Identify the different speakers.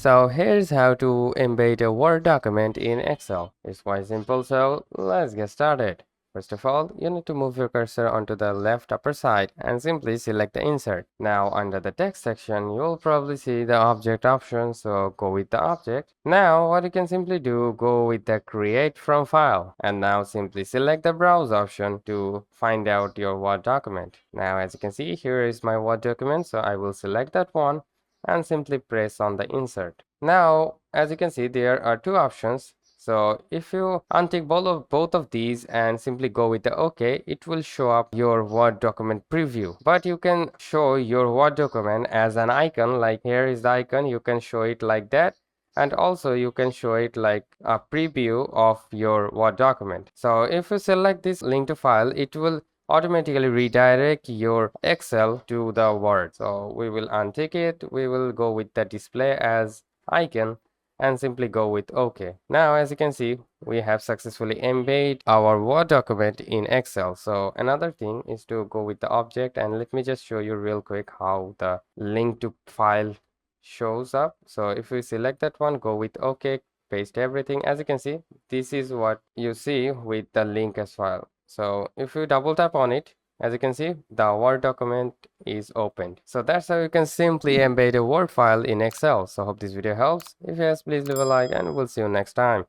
Speaker 1: So here's how to embed a Word document in Excel. It's quite simple, so let's get started. First of all, you need to move your cursor onto the left upper side and simply select the insert. Now under the text section, you'll probably see the object option, so go with the object. Now what you can simply do, go with the create from file, and now simply select the browse option to find out your Word document. Now as you can see, here is my Word document, so I will select that one and simply press on the insert. Now as you can see, there are two options. So if you untick both of these and simply go with the OK, it will show up your Word document preview. But you can show your Word document as an icon, like here is the icon, you can show it like that. And also you can show it like a preview of your Word document. So if you select this link to file, it will automatically redirect your Excel to the Word. So we will untick it, we will go with the display as icon and simply go with OK. Now as you can see, we have successfully embedded our Word document in Excel. So another thing is to go with the object, and let me just show you real quick how the link to file shows up. So if we select that one, go with OK, paste everything. As you can see, this is what you see with the link as file. So if you double tap on it, as you can see, the Word document is opened. So that's how you can simply embed a Word file in Excel. So hope this video helps. If yes, please leave a like and we'll see you next time.